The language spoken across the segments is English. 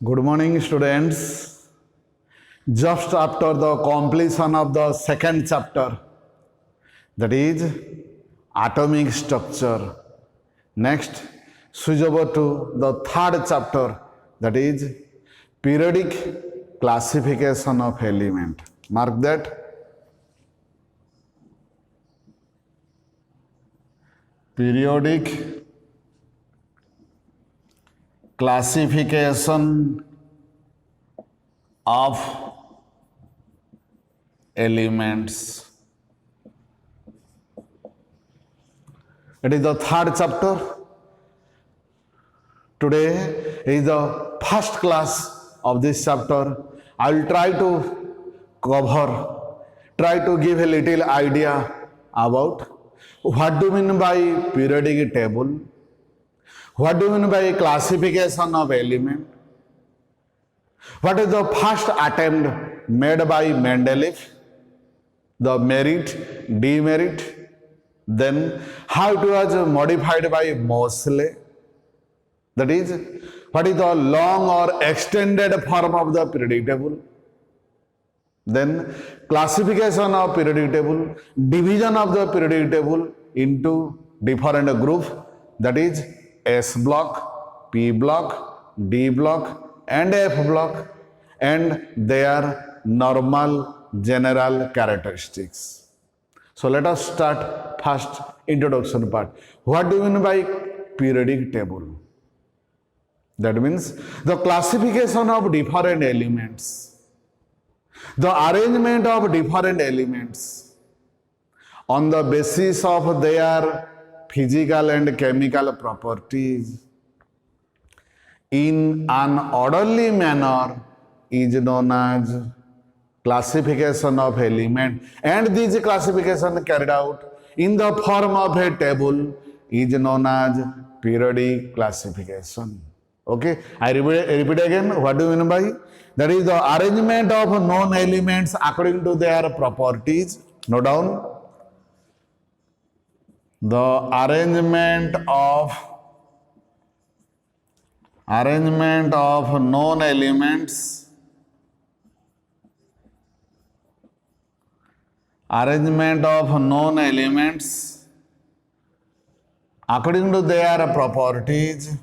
Good morning, students. Just after the completion of the second chapter, that is atomic structure, next switch over to the third chapter, that is periodic classification of element. Mark that. Periodic classification of elements. It is the third chapter. Today is the first class of this chapter. I will try to give a little idea about what do you mean by periodic table, what do you mean by classification of element, what is the first attempt made by Mendeleev, the merit, demerit, then how it was modified by Moseley, that is, what is the long or extended form of the periodic table, then classification of periodic table, division of the periodic table into different groups, that is S block, P block, D block and F block, and their normal general characteristics. So let us start first introduction part. What do you mean by periodic table? That means the classification of different elements, the arrangement of different elements on the basis of their physical and chemical properties in an orderly manner is known as classification of element, and this classification carried out in the form of a table is known as periodic classification. Okay, I repeat again. What do you mean by? That is the arrangement of known elements according to their properties. Note down. The arrangement of known elements according to their properties,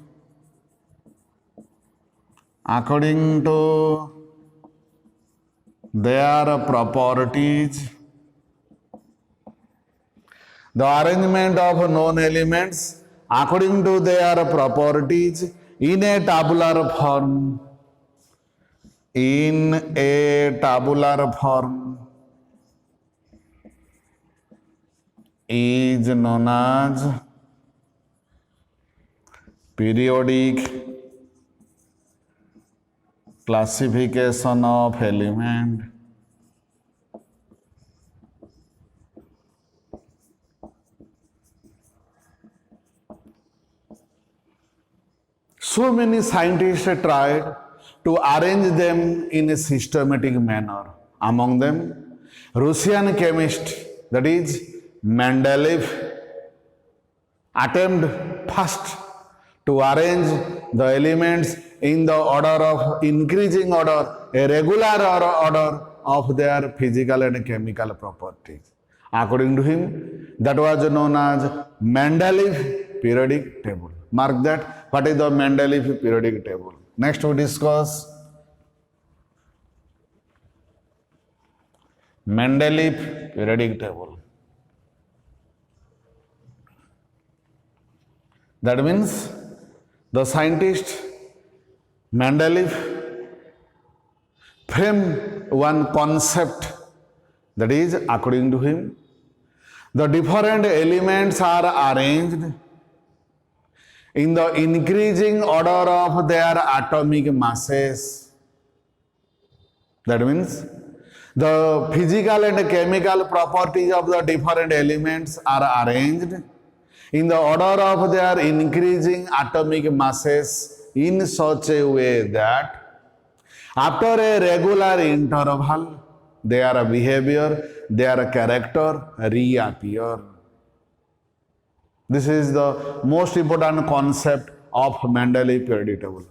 the arrangement of known elements according to their properties in a tabular form, is known as periodic classification of element. So many scientists tried to arrange them in a systematic manner. Among them, Russian chemist, that is Mendeleev, attempted first to arrange the elements in the order of increasing order, a regular order of their physical and chemical properties. According to him, that was known as Mendeleev periodic table. Mark that. What is the Mendeleev periodic table? Next we discuss Mendeleev periodic table. That means the scientist Mendeleev framed one concept, that is, according to him, the different elements are arranged in the increasing order of their atomic masses. That means the physical and chemical properties of the different elements are arranged in the order of their increasing atomic masses in such a way that after a regular interval, their behavior, their character reappear. This is the most important concept of Mendeleev periodic table.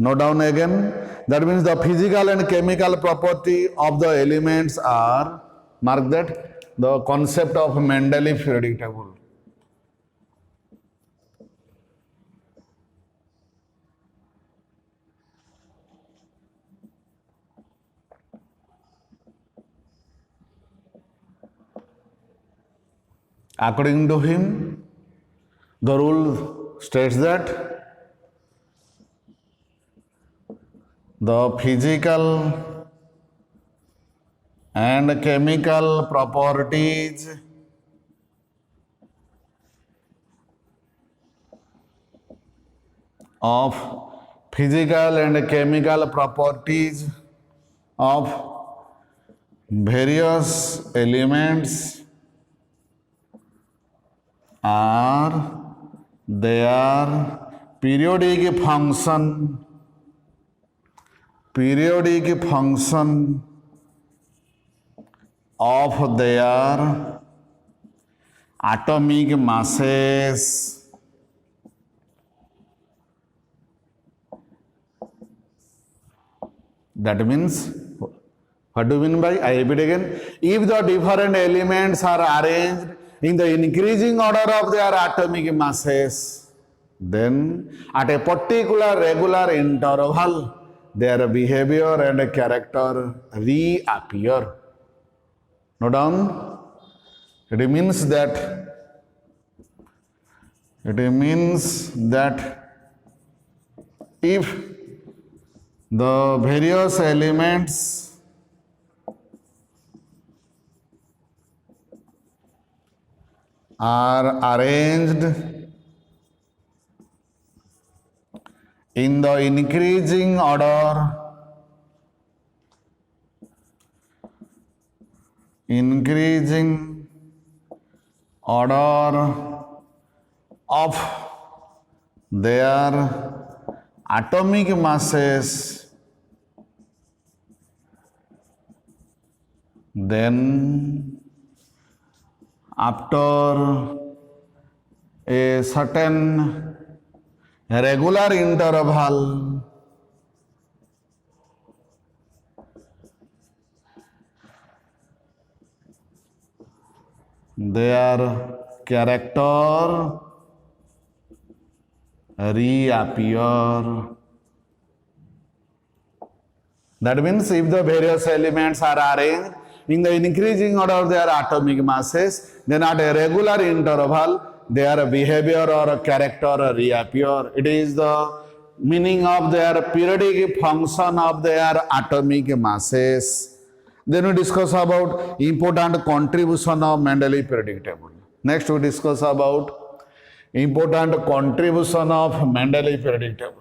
Note down again. That means the physical and chemical property of the elements are, mark that, the concept of Mendeleev periodic table. According to him, the rule states that the physical and chemical properties of various elements are their periodic function of their atomic masses. That means, what do you mean by, I repeat again, if the different elements are arranged in the increasing order of their atomic masses, then at a particular regular interval, their behavior and character reappear. Note down, it means that if the various elements are arranged in the increasing order of their atomic masses, then after a certain regular interval, their character reappear. That means if the various elements are arranged in the increasing order of their atomic masses, then at a regular interval, their behavior or character reappear. It is the meaning of their periodic function of their atomic masses. Then we discuss about important contribution of Mendeleev periodic table. Next we discuss about important contribution of Mendeleev periodic table.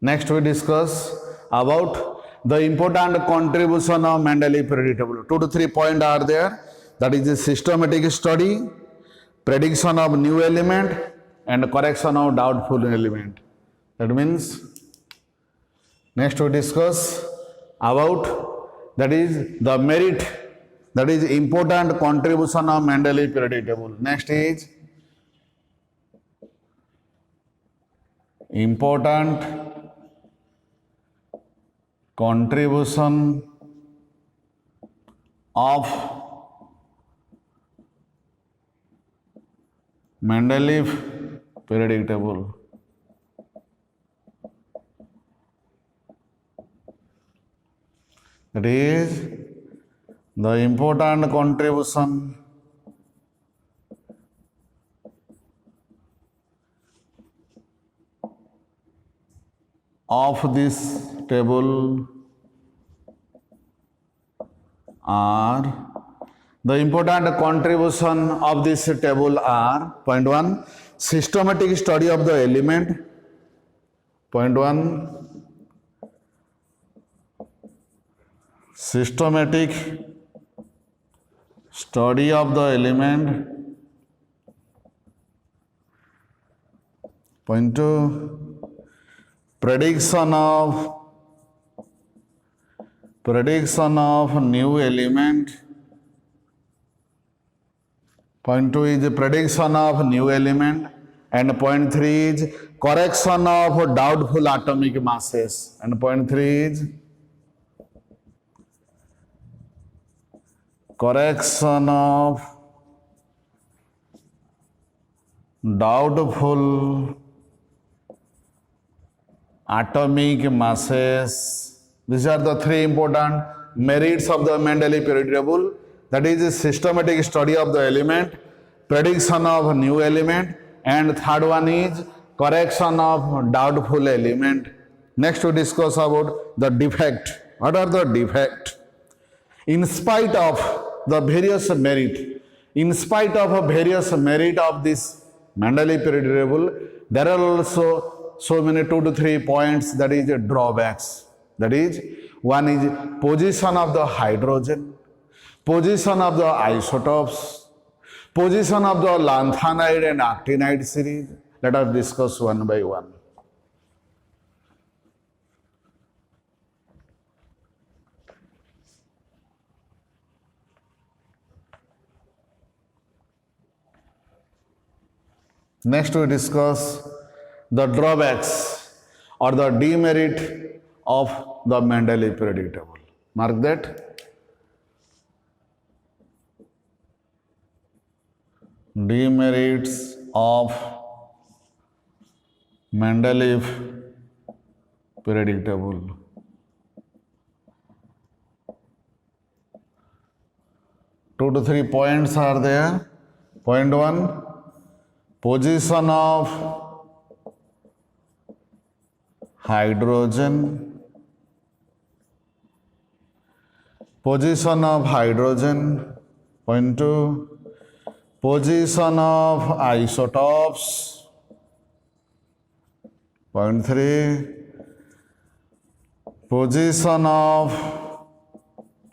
Next we discuss about the important contribution of Mendeleev periodic table. 2 to 3 points are there. That is the systematic study, prediction of new element, and correction of doubtful element. That means, next we discuss about, that is the merit, that is important contribution of Mendeleev periodic table. Next is important contribution of Mendeleev periodic table. That is the important contribution of this table are, the important contribution of this table are, point 1, systematic study of the element. Point 1, systematic study of the element. Point 2, prediction of new element. Point 2 is prediction of new element, and point 3 is correction of doubtful atomic masses, and point 3 is correction of doubtful atomic masses. These are the three important merits of the Mendeleev periodic table. That is a systematic study of the element, prediction of new element, and third one is correction of doubtful element. Next we discuss about the defect. What are the defect? In spite of the various merit, of this Mendeleev periodic table, there are also so many 2 to 3 points, that is drawbacks. That is, one is position of the hydrogen, position of the isotopes, position of the lanthanide and actinide series. Let us discuss one by one. Next we discuss the drawbacks or the demerit of the Mendeleev periodic table. Mark that. Demerits of Mendeleev periodic table. Two to three points are there. Point 1, position of hydrogen, position of hydrogen. Point 2, position of isotopes. Point 3, position of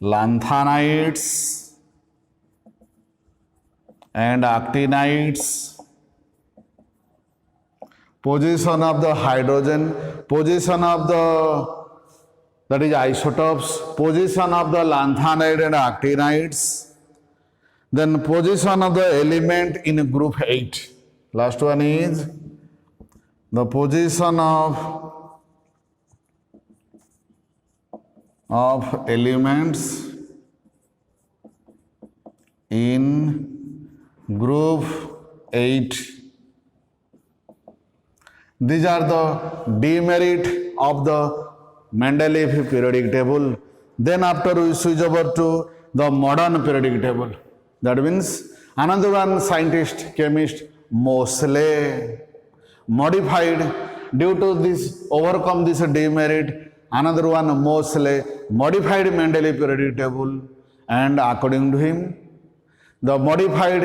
lanthanides and actinides. Position of the hydrogen, position of the, that is isotopes, position of the lanthanide and actinides. Then position of the element in group 8. Last one is the position of elements in group 8. These are the demerit of the Mendeleev periodic table. Then after we switch over to the modern periodic table. That means another one scientist, chemist, Moseley modified due to this, overcome this demerit. Another one, Moseley modified Mendeleev periodic table, and according to him, the modified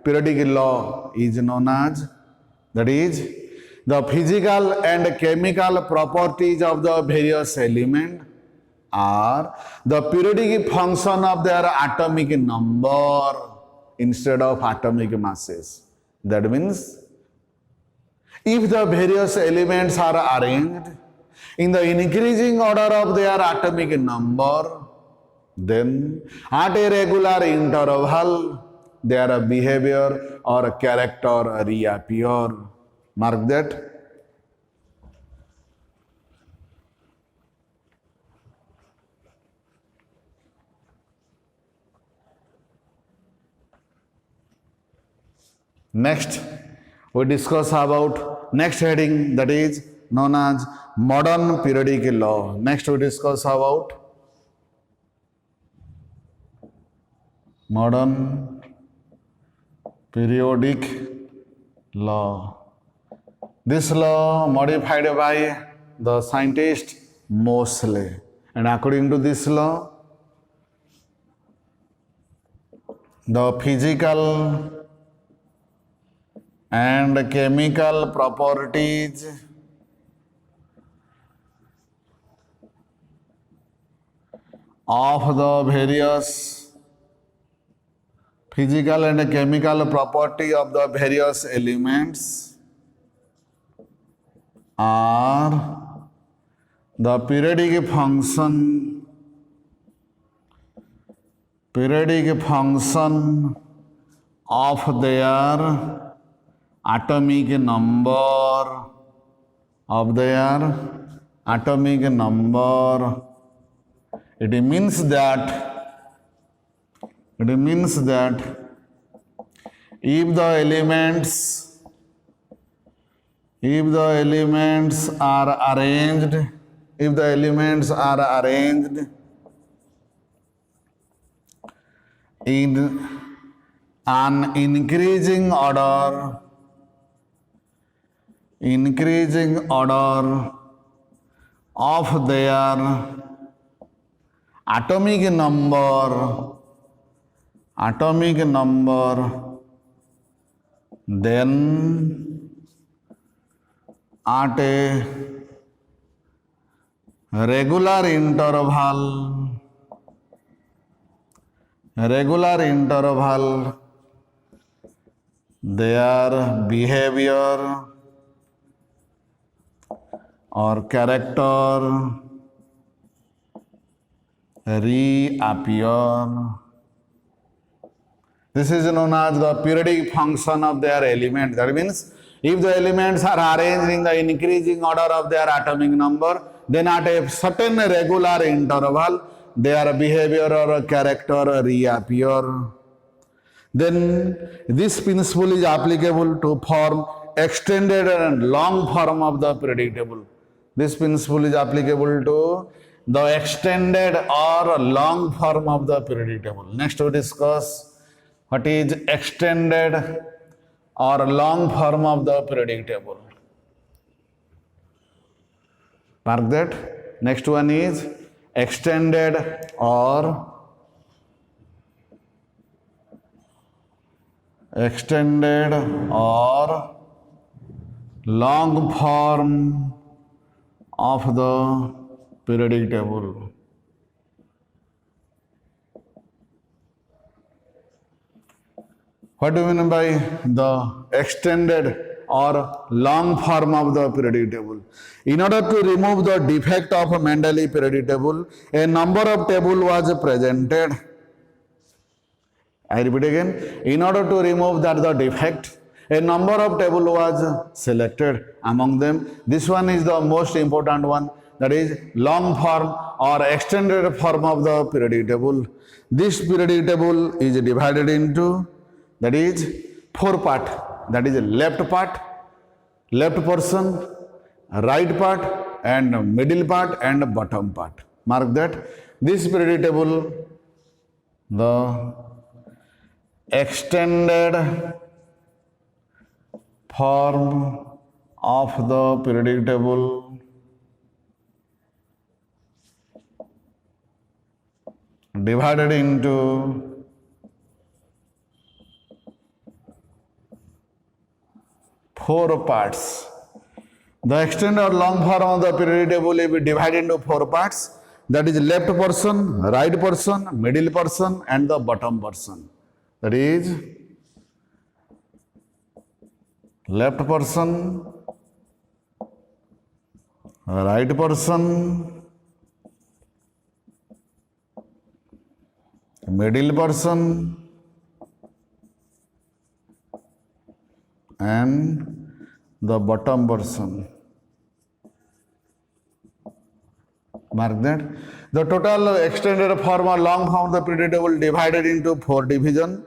periodic law is known as, that is, the physical and chemical properties of the various elements are the periodic function of their atomic number instead of atomic masses. That means, if the various elements are arranged in the increasing order of their atomic number, then at a regular interval, their behavior or character reappear. Mark that. Next, we discuss about next heading, that is known as modern periodic law. Next, we discuss about modern periodic law. This law modified by the scientist Moseley, and according to this law, the physical and chemical properties of the various physical and chemical property of the various elements are the periodic function of their atomic number, it means that if the elements are arranged in an increasing order of their atomic number, then at a regular interval, their behavior or character reappear. This is known as the periodic function of their element. That means if the elements are arranged in the increasing order of their atomic number, then at a certain regular interval, their behavior or character reappear. Then this principle is applicable to form extended and long form of the periodic table. This principle is applicable to the extended or long form of the periodic table. Next we discuss what is extended or long form of the periodic table. Mark that. Next one is extended or long form of the periodic table. What do you mean by the extended or long form of the periodic table? In order to remove the defect of a Mendeleev periodic table, a number of tables was presented. I repeat again, in order to remove the defect, a number of tables was selected. Among them, this one is the most important one, that is long form or extended form of the periodic table. This periodic table is divided into, that is, 4 parts. That is left portion, right part, and middle part, and bottom part. Mark that. This periodic table, the extended form of the periodic table divided into 4 parts. The extended or long form of the periodic table will be divided into 4 parts. That is left portion, right portion, middle portion, and the bottom portion. That is left portion, right portion, middle portion, and the bottom portion. Mark that. The total extended form or long form of the periodic table divided into 4 divisions.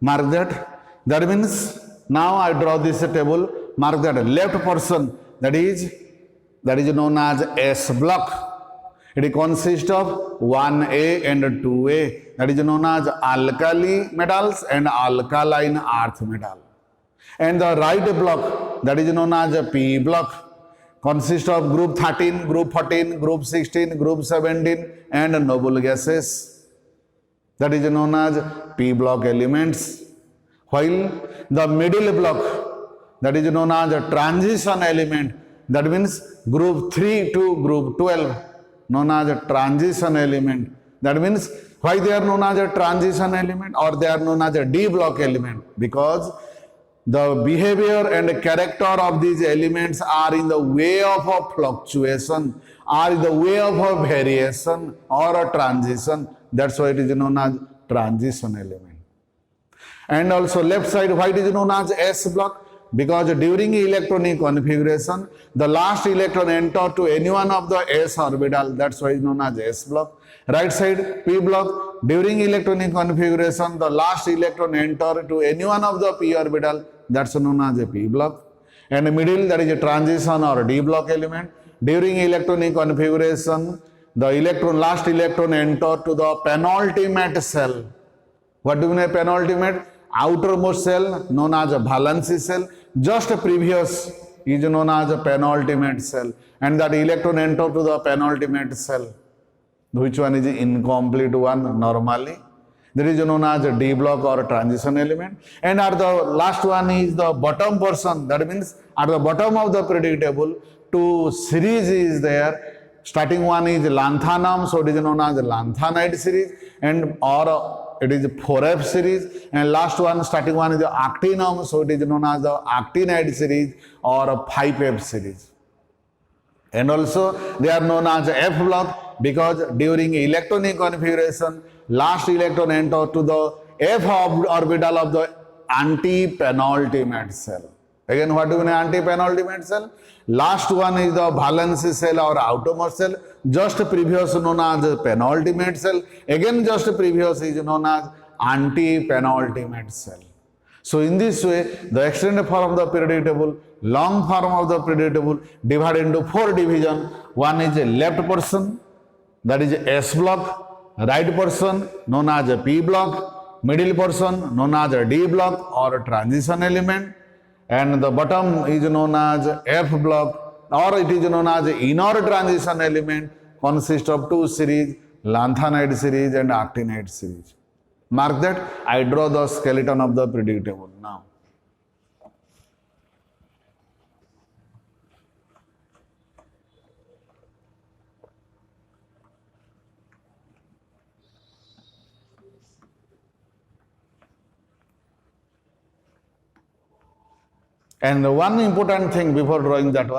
Mark that. That means now I draw this table. Mark that left portion, that is known as S block. It consists of 1A and 2A. That is known as alkali metals and alkaline earth metal. And the right block, that is known as P block, consists of group 13, group 14, group 16, group 17, and noble gases. That is known as P block elements. While the middle block, that is known as a transition element, that means group 3 to group 12, known as a transition element. That means why they are known as a transition element or they are known as a D block element? Because the behavior and character of these elements are in the way of a fluctuation, are in the way of a variation or a transition. That's why it is known as transition element. And also left side, why it is known as S block? Because during electronic configuration, the last electron enter to any one of the s orbital. That's why it is known as S block. Right side, P block. During electronic configuration, the last electron enter to any one of the p orbital. That's known as a P block. And the middle, that is a transition or D block element. During electronic configuration, the last electron enter to the penultimate cell. What do we mean penultimate? Outermost cell known as a valency cell. Just previous is known as a penultimate cell. And that electron enter to the penultimate cell. Which one is the incomplete one normally? That is known as a D block or a transition element. And at the last one is the bottom portion. That means at the bottom of the periodic table, two series is there. Starting one is lanthanum, so it is known as lanthanide series, and or it is 4F series. And last one, starting one is the actinum, so it is known as the actinide series or 5F series. And also they are known as F block because during electronic configuration, last electron enter to the F orbital of the anti-penultimate cell. Again, what do you mean anti-penultimate cell? Last one is the valency cell or outermost cell. Just previous known as penultimate cell. Again, just previous is known as anti-penultimate cell. So in this way, the extended form of the periodic table, long form of the periodic table divided into 4 divisions. One is a left portion, that is a S block. Right portion known as a P block. Middle portion known as a D block or a transition element. And the bottom is known as F block, or it is known as inner transition element, consists of 2 series, lanthanide series and actinide series. Mark that. I draw the skeleton of the periodic table now. And one important thing before drawing that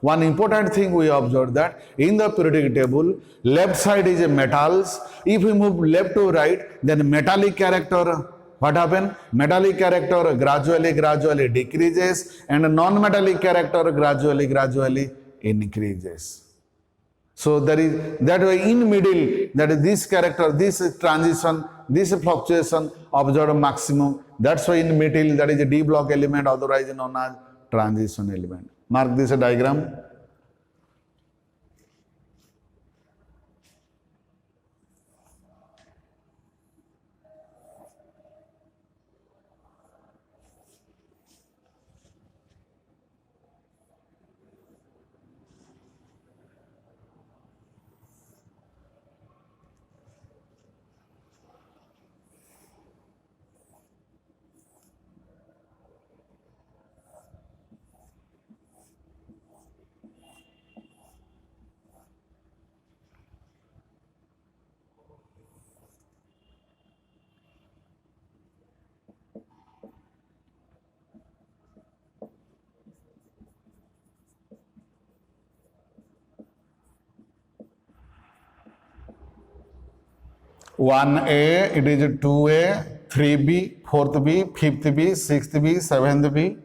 one important thing we observed that in the periodic table, left side is a metals. If we move left to right, then metallic character, what happen? Metallic character gradually decreases and non-metallic character gradually increases. So there is that way in middle, that is this character, this transition, this fluctuation observed maximum. That's why in middle that is a D block element, otherwise known as transition element. Mark this diagram. One A, it is 2A, 3B, 4th B, 5th B, 6th B, 7th B,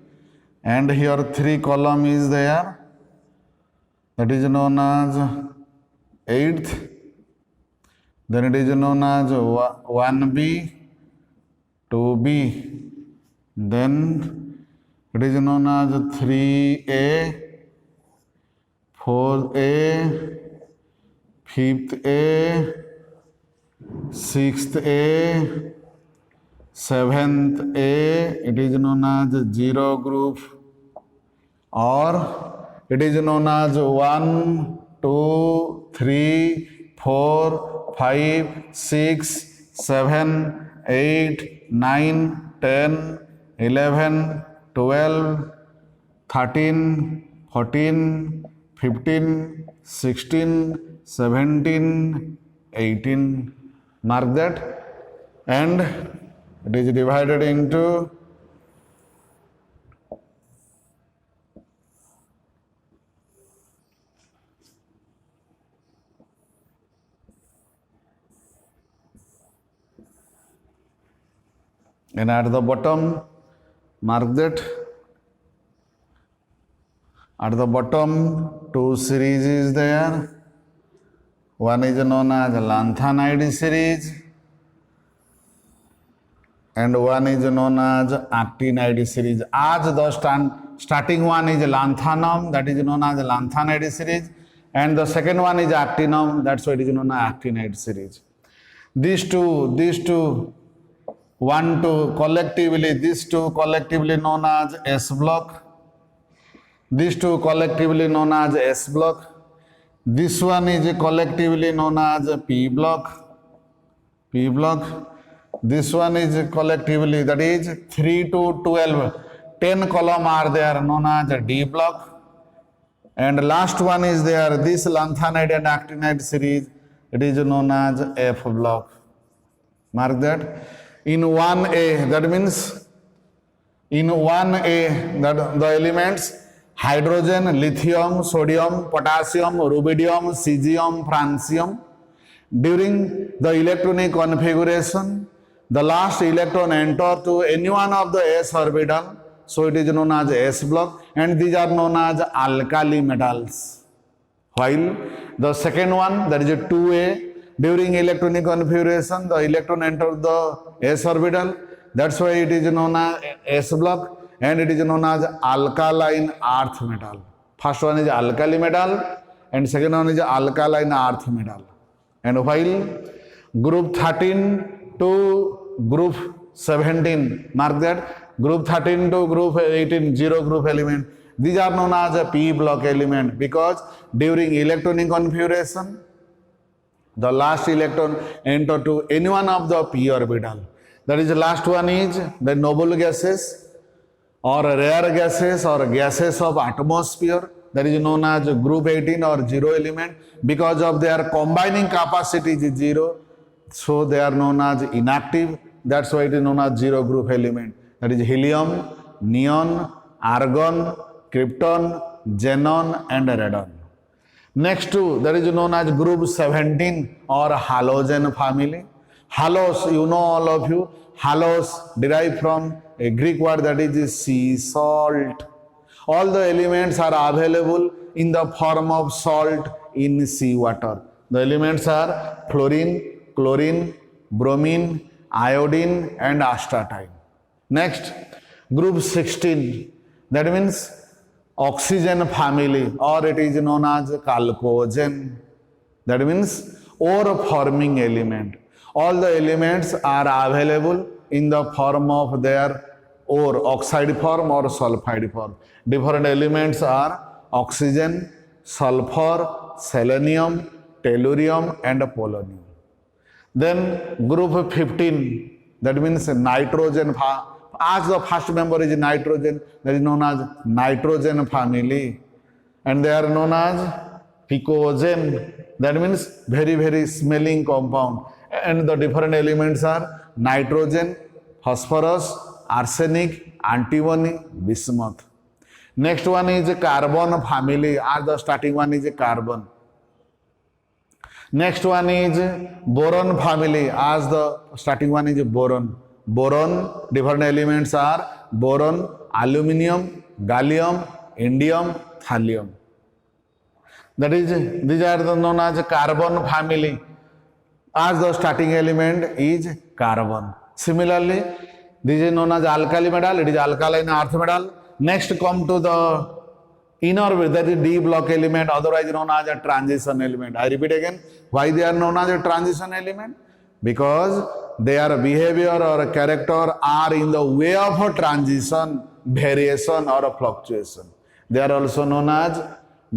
and here 3 column is there. That is known as 8th. Then it is known as 1B, 2B. Then it is known as 3A, 4A, 5th A, 6th A, 7th A, it is known as 0 group, or it is known as 1, 2, 3, 4, 5, 6, 7, 8, 9, 10, 11, 12, 13, 14, 15, 16, 17, 18. Mark that. And it is divided into And at the bottom, mark that. At the bottom, two series is there. One is known as lanthanide series and one is known as actinide series. As the starting one is lanthanum, that is known as lanthanide series, and the second one is actinum, that's why it is known as actinide series. These two collectively known as S block. These two collectively known as S block. This one is collectively known as P block. P block. This one is collectively, that is 3 to 12. 10 column are there known as D block. And last one is there, this lanthanide and actinide series, it is known as F block. Mark that. In 1A, that means in 1A, that the elements hydrogen, lithium, sodium, potassium, rubidium, cesium, francium. During the electronic configuration, the last electron enter to any one of the s orbital, so it is known as S block, and these are known as alkali metals. While the second one, that is a 2A, during electronic configuration, the electron enters the s orbital, that's why it is known as S block, and it is known as alkaline earth metal. First one is alkali metal and second one is alkaline earth metal. And while group 13 to group 17, mark that, group 13 to group 18, zero group element, these are known as a P block element, because during electronic configuration, the last electron enter to any one of the P orbital. That is the last one is the noble gases or rare gases or gases of atmosphere, that is known as group 18 or zero element, because of their combining capacity is zero, so they are known as inactive, that's why it is known as zero group element. That is helium, neon, argon, krypton, xenon and radon. Next two, that is known as group 17 or halogen family. Halos, you know all of you, halos derived from a Greek word that is sea salt. All the elements are available in the form of salt in sea water. The elements are fluorine, chlorine, bromine, iodine and astatine. Next, group 16, that means oxygen family, or it is known as chalcogen. That means ore forming element. All the elements are available in the form of their ore, oxide form or sulfide form. Different elements are oxygen, sulfur, selenium, tellurium and polonium. Then group 15, that means nitrogen. As the first member is nitrogen, that is known as nitrogen family, and they are known as picogen, that means very very smelling compound, and the different elements are nitrogen, phosphorus, arsenic, antimony, bismuth. Next one is carbon family, as the starting one is carbon. Next one is boron family, as the starting one is boron. Boron, different elements are boron, aluminium, gallium, indium, thallium. That is, these are known as carbon family, as the starting element is carbon. Similarly, this is known as alkali metal, it is alkaline earth metal. Next come to the inner, that is D block element, otherwise known as a transition element. I repeat again, why they are known as a transition element? Because their behavior or character are in the way of a transition, variation or a fluctuation. They are also known as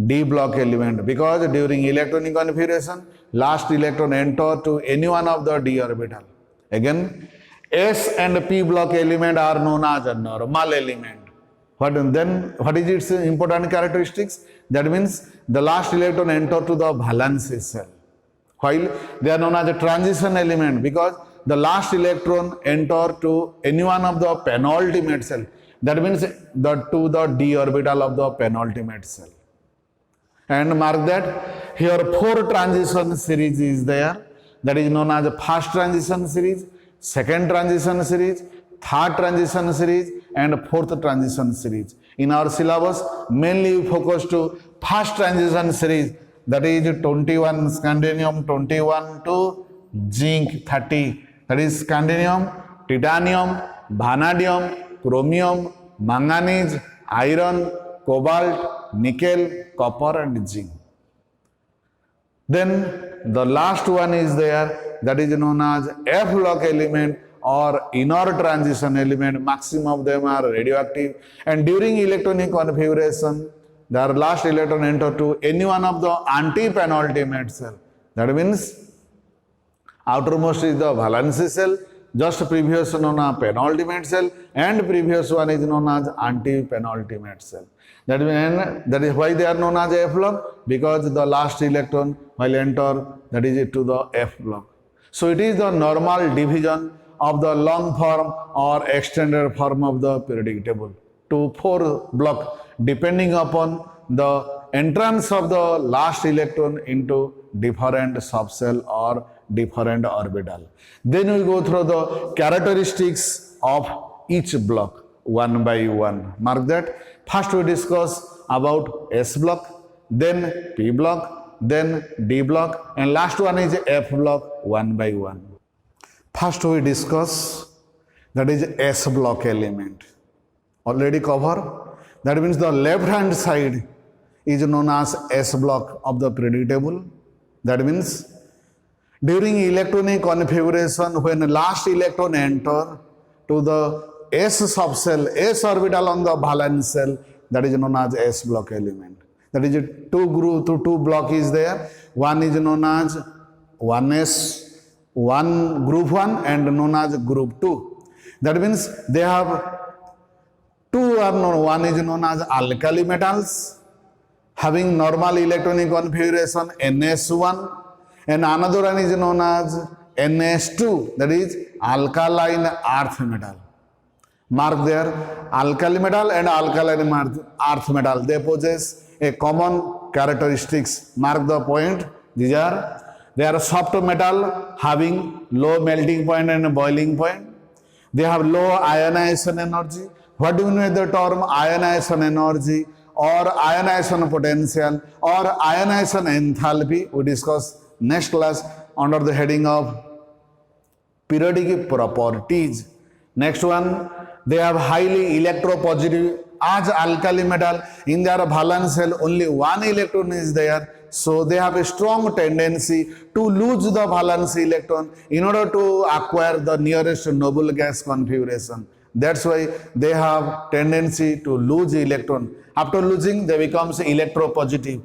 D block element, because during electronic configuration, last electron enter to any one of the D orbital. Again, S and P block element are known as a normal element. What is its important characteristics? That means the last electron enter to the valence shell, while they are known as a transition element, because the last electron enter to any one of the penultimate cell. That means to the D orbital of the penultimate cell. And mark that here 4 transition series is there, that is known as first transition series, second transition series, third transition series and fourth transition series. In our syllabus, mainly we focus to first transition series, that is 21 scandium 21 to zinc 30, that is scandium, titanium, vanadium, chromium, manganese, iron, cobalt, nickel, copper and zinc. Then the last one is there, that is known as F block element or inner transition element. Maximum of them are radioactive, and during electronic configuration their last electron enter to any one of the anti-penultimate cell. That means outermost is the valency cell, just previous known as penultimate cell, and previous one is known as anti-penultimate cell. That is why they are known as F block, because the last electron will enter, that is to the F block. So it is the normal division of the long form or extended form of the periodic table to 4 block, depending upon the entrance of the last electron into different subcell or different orbital. Then we go through the characteristics of each block one by one. Mark that. First we discuss about S block, then P block, then D block, and last one is F block one by one. First we discuss, that is S block element. Already cover. That means the left hand side is known as S block of the periodic table. That means during electronic configuration, when last electron enter to the S subcell, S orbital on the valence cell, that is known as S block element. That is two block is there. One is known as 1s, one group 1 and known as group 2. That means they have two are known. One is known as alkali metals having normal electronic configuration NS1, and another one is known as NS2, that is alkaline earth metal. Mark there, alkali metal and alkaline earth metal, they possess a common characteristics. Mark the point. They are soft metal having low melting point and boiling point. They have low ionization energy. What do you mean by the term ionization energy or ionization potential or ionization enthalpy? We discuss next class under the heading of periodic properties. Next one, they have highly electropositive. As alkali metal, in their valence cell only one electron is there, so they have a strong tendency to lose the valence electron in order to acquire the nearest noble gas configuration. That's why they have tendency to lose electron. After losing, they becomes electropositive,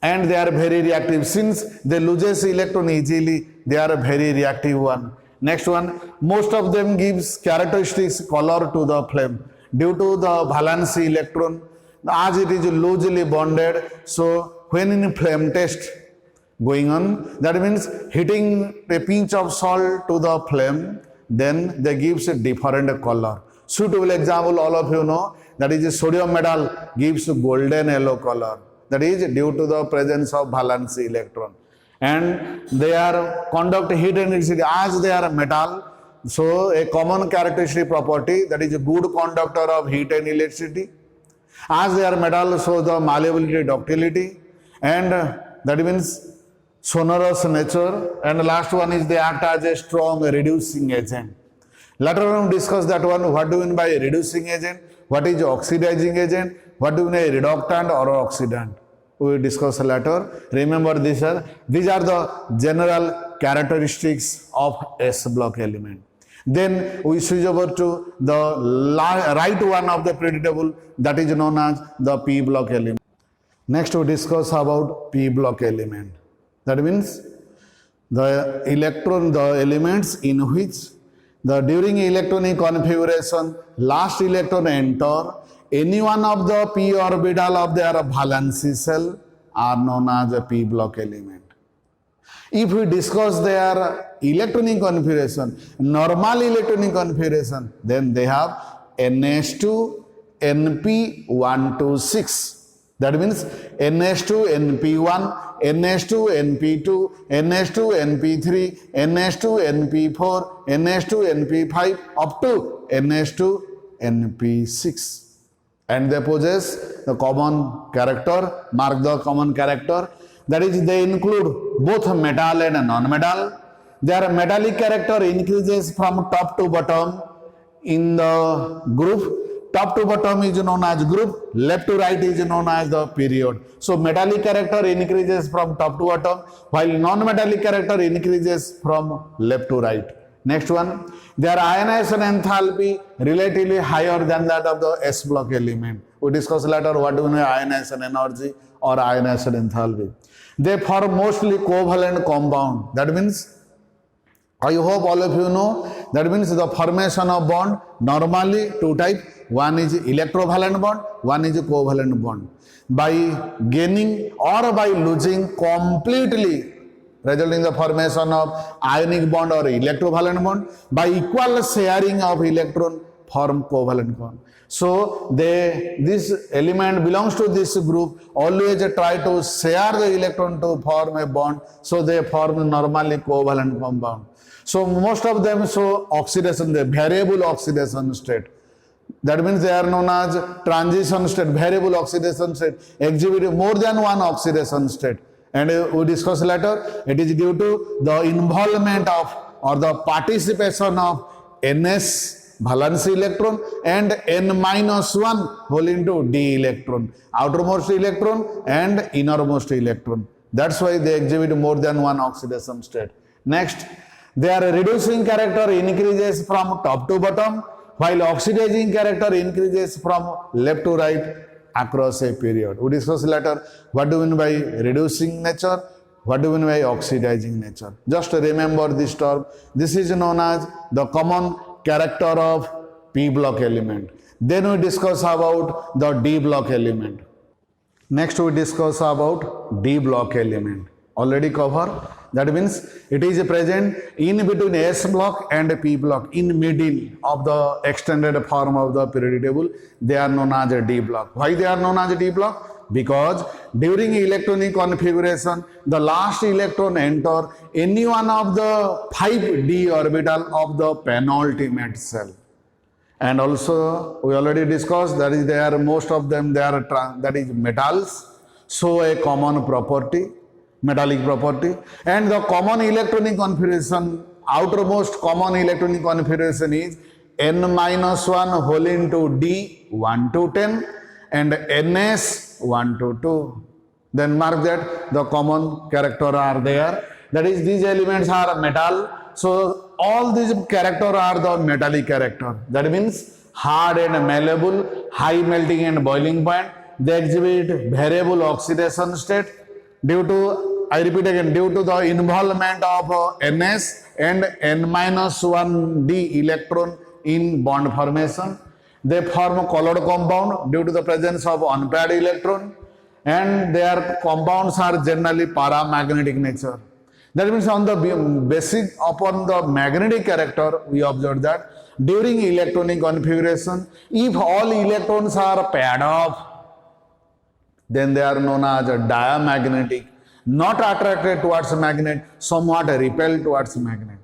and they are very reactive. Since they loses electron easily, they are a very reactive one. Next one, most of them gives characteristics color to the flame due to the valence electron, as it is loosely bonded. So when in flame test going on, that means hitting a pinch of salt to the flame, then they gives a different color. Suitable example all of you know, that is sodium metal gives golden yellow color. That is due to the presence of valence electron. And they are conduct heat and electricity as they are metal. So a common characteristic property, that is a good conductor of heat and electricity. As they are metal, so the malleability, ductility, and that means sonorous nature. And the last one is they act as a strong reducing agent. Later on we discuss that one. What do you mean by reducing agent? What is oxidizing agent? What do you mean by reductant or oxidant? We will discuss later. Remember these are the general characteristics of S block element. Then we switch over to the right one of the periodic table, that is known as the P block element. Next we discuss about P block element. That means the elements in which during electronic configuration last electron enter any one of the p orbital of their valency cell are known as a P block element. If we discuss their electronic configuration, normal electronic configuration, then they have NS2, NP126. That means NH2 NP1, NH2 NP2, NH2 NP3, NH2 NP4, NH2 NP5 up to NH2 NP6. And they possess the common character, mark the common character. That is, they include both metal and non-metal. Their metallic character increases from top to bottom in the group. Top to bottom is known as group, left to right is known as the period. So metallic character increases from top to bottom, while non-metallic character increases from left to right. Next one, their ionization enthalpy relatively higher than that of the S block element. We discuss later what do we know ionization energy or ionization enthalpy. They form mostly covalent compound. That means, I hope all of you know, that means the formation of bond, normally two types, one is electrovalent bond, one is covalent bond. By gaining or by losing completely, resulting in the formation of ionic bond or electrovalent bond, by equal sharing of electron form covalent bond. So this element belongs to this group, always try to share the electron to form a bond, so they form normally covalent compound. So most of them show oxidation, the variable oxidation state. That means they are known as transition state, variable oxidation state, exhibit more than one oxidation state. And we discuss later, it is due to the involvement of or the participation of Ns valence electron and N-1 whole into d electron, outermost electron and innermost electron. That's why they exhibit more than one oxidation state. Next, their reducing character increases from top to bottom, while oxidizing character increases from left to right across a period. We discuss later what do we mean by reducing nature, what do we mean by oxidizing nature. Just remember this term. This is known as the common character of P block element. Then we discuss about the D block element. Next we discuss about D block element. Already cover. That means it is present in between S block and P block, in middle of the extended form of the periodic table. They are known as a D block. Why they are known as a D block? Because during electronic configuration, the last electron enter any one of the 5d orbital of the penultimate cell. And also we already discussed that is there most of them they are that is metals, so a common property, metallic property, and the common electronic configuration, outermost common electronic configuration is N-1 whole into D 1 to 10 and Ns 1 to 2. Then mark that the common character are there. That is, these elements are metal. So all these character are the metallic character. That means hard and malleable, high melting and boiling point. They exhibit variable oxidation state due to, I repeat again, due to the involvement of Ns and N-1d electron in bond formation. They form colored compound due to the presence of unpaired electron, and their compounds are generally paramagnetic nature. That means on the basis upon the magnetic character, we observe that during electronic configuration, if all electrons are paired off, then they are known as diamagnetic, not attracted towards magnet, somewhat repelled towards magnet.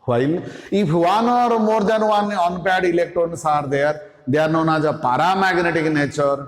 While if one or more than one unpaired electrons are there, they are known as a paramagnetic nature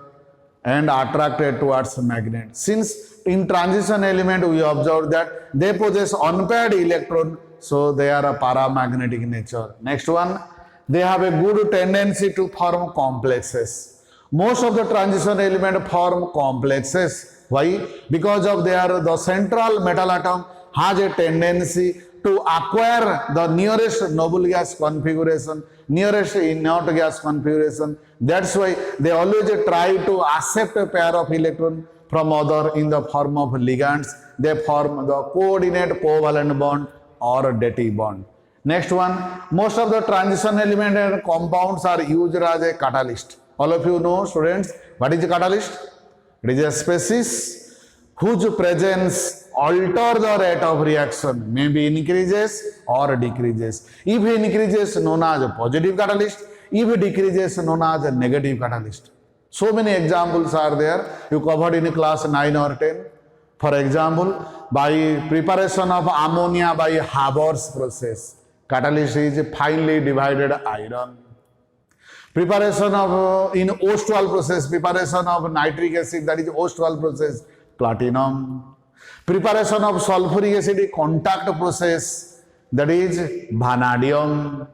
and attracted towards magnet. Since in transition element we observe that they possess unpaired electron, so they are a paramagnetic nature. Next one, they have a good tendency to form complexes. Most of the transition element form complexes. Why? Because of the central metal atom has a tendency to acquire the nearest noble gas configuration, nearest inert gas configuration. That's why they always try to accept a pair of electron from other in the form of ligands. They form the coordinate covalent bond or dative bond. Next one, most of the transition element and compounds are used as a catalyst. All of you know, students, what is a catalyst? It is a species whose presence alter the rate of reaction, maybe increases or decreases. If it increases, known as a positive catalyst. If it decreases, known as a negative catalyst. So many examples are there. You covered in class 9 or 10. For example, by preparation of ammonia by Haber's process, catalyst is finely divided iron. Preparation of in Ostwald process, preparation of nitric acid, that is Ostwald process, platinum. Preparation of sulfuric acid contact process, that is vanadium.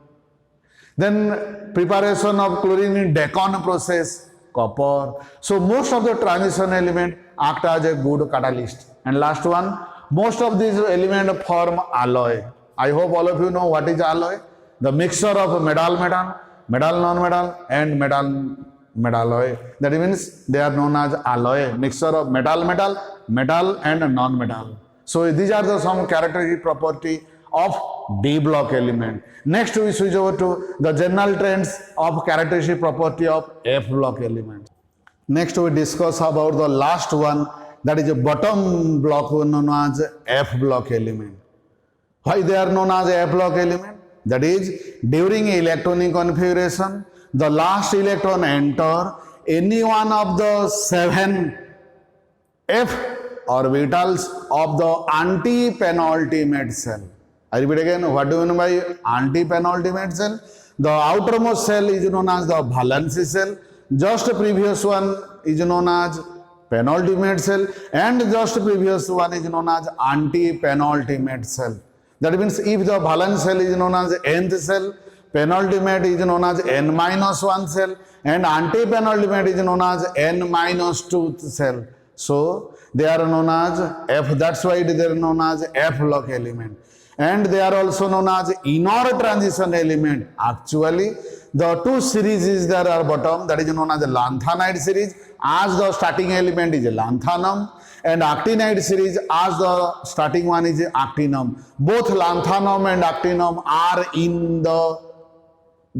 Then preparation of chlorine in Decon process, copper. So most of the transition element act as a good catalyst. And last one, most of these elements form alloy. I hope all of you know what is alloy. The mixture of metal-metal, metal-non-metal and metal-metalloy. That means they are known as alloy, mixture of metal-metal, metal and non-metal. So these are the some characteristic property of D block element. Next we switch over to the general trends of characteristic property of F block element. Next we discuss about the last one, that is a bottom block known as F block element. Why they are known as F block element? That is, during electronic configuration, the last electron enter any one of the 7 F orbitals of the anti-penultimate cell. I repeat again, what do you mean by anti-penultimate cell? The outermost cell is known as the valence cell, just previous one is known as penultimate cell, and just previous one is known as anti-penultimate cell. That means if the valence cell is known as nth cell, penultimate is known as n-1 cell, and anti-penultimate is known as n-2 cell. So they are known as F, that's why they are known as F block element. And they are also known as inner transition element. Actually, the two series is there are bottom, that is known as the lanthanide series, as the starting element is lanthanum, and actinide series as the starting one is actinum. Both lanthanum and actinum are in the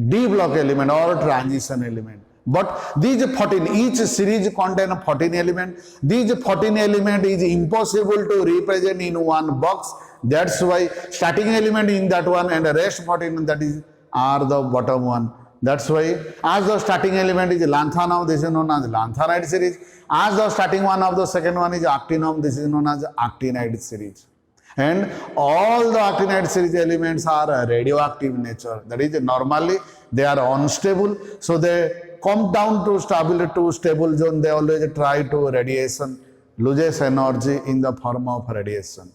D block element or transition element. But these 14, each series contain 14 elements. These 14 elements is impossible to represent in one box. That's why starting element in that one and the rest 14 that is are the bottom one. That's why as the starting element is lanthanum, this is known as lanthanide series. As the starting one of the second one is actinum, this is known as actinide series. And all the actinide series elements are radioactive nature. That is, normally they are unstable, so they come down to stable zone. They always try to radiation, loses energy in the form of radiation.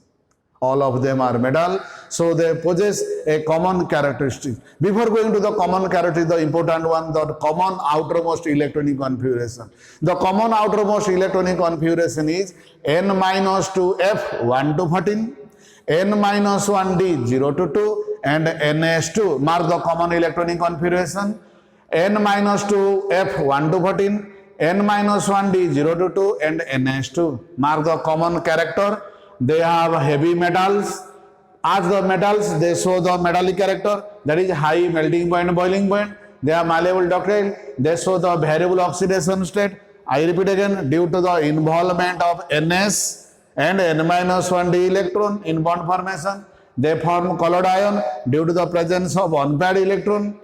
All of them are metal, so they possess a common characteristic. Before going to the common characteristic, the important one, the common outermost electronic configuration. The common outermost electronic configuration is n-2f 1 to 14, n-1d 0 to 2, and ns2. Mark the common electronic configuration. n-2f 1 to 14, n-1d 0 to 2, and ns2. Mark the common character. They have heavy metals. As the metals, they show the metallic character, that is high melting point, boiling point. They are malleable ductile. They show the variable oxidation state. I repeat again, due to the involvement of Ns and n-1d electron in bond formation, they form colored ion due to the presence of unpaired electron.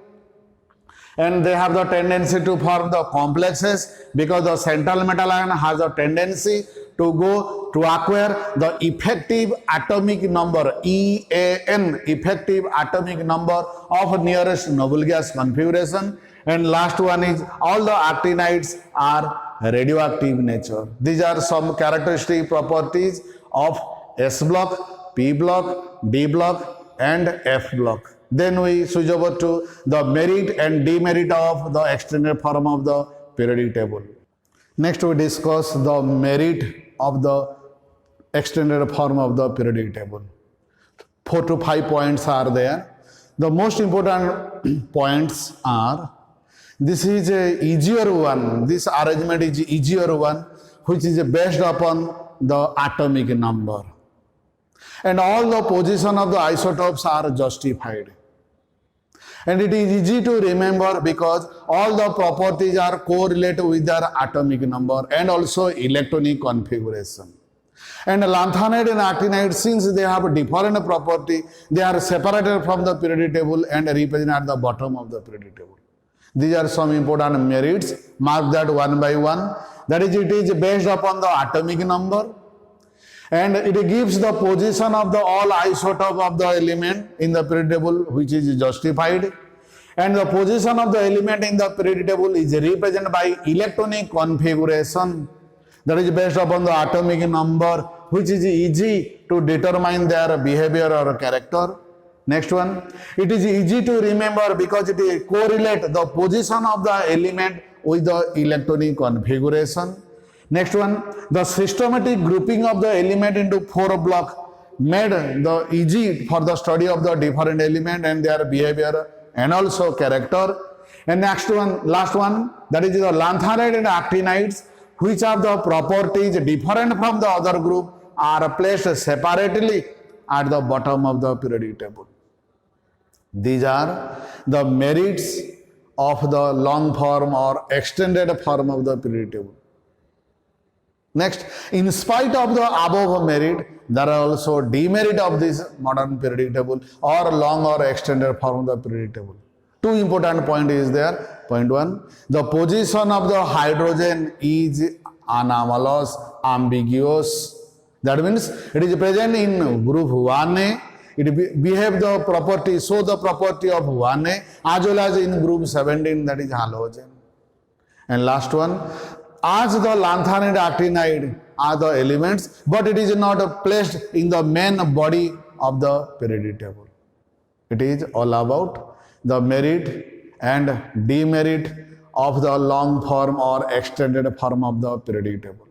And they have the tendency to form the complexes because the central metal ion has a tendency to acquire the effective atomic number, EAN, effective atomic number of nearest noble gas configuration. And last one is all the actinides are radioactive nature. These are some characteristic properties of S block, P block, D block and F block. Then we switch over to the merit and demerit of the extended form of the periodic table. Next we discuss the merit of the extended form of the periodic table. 4 to 5 points are there. The most important points are, this is a easier one, this arrangement is easier one, which is based upon the atomic number. And all the position of the isotopes are justified. And it is easy to remember because all the properties are correlated with their atomic number and also electronic configuration. And lanthanide and actinide, since they have a different property, they are separated from the periodic table and represented at the bottom of the periodic table. These are some important merits. Mark that one by one. That is, it is based upon the atomic number, and it gives the position of the all isotope of the element in the periodic table, which is justified. And the position of the element in the periodic table is represented by electronic configuration, that is based upon the atomic number, which is easy to determine their behavior or character. Next one, it is easy to remember because it correlates the position of the element with the electronic configuration. Next one, the systematic grouping of the element into 4 blocks made the easy for the study of the different element and their behavior and also character. And next one, last one, that is the lanthanide and actinides, which are the properties different from the other group, are placed separately at the bottom of the periodic table. These are the merits of the long form or extended form of the periodic table. Next, in spite of the above merit, there are also demerit of this modern periodic table or long or extended form of the periodic table. Two important points is there. Point one, the position of the hydrogen is anomalous, ambiguous. That means it is present in group 1A. It behave the property, show the property of 1A as well as in group 17, that is halogen. And last one, as the lanthanide actinide are the elements, but it is not placed in the main body of the periodic table. It is all about the merit and demerit of the long form or extended form of the periodic table.